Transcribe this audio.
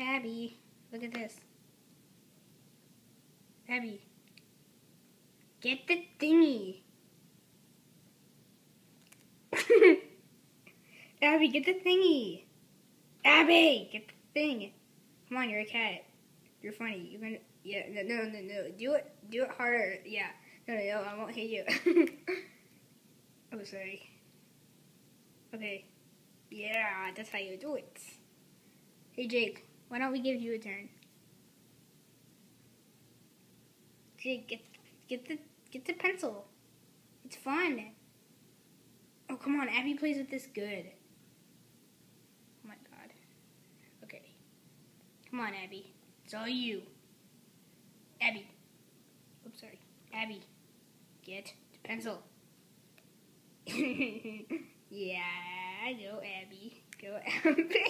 Abby, look at this. Abby, get the thingy. Abby, get the thingy. Abby, get the thing. Come on, you're a cat. You're funny. You're gonna, yeah, no. Do it harder. Yeah. No, I won't hit you. Oh, sorry. Okay. Yeah, that's how you do it. Hey, Jake, why don't we give you a turn? Jake, get the pencil. It's fun. Oh, come on, Abby plays with this good. Oh my God. Okay. Come on, Abby. It's all you. Abby. Oops, sorry. Abby, get the pencil. Yeah, go Abby. Go Abby.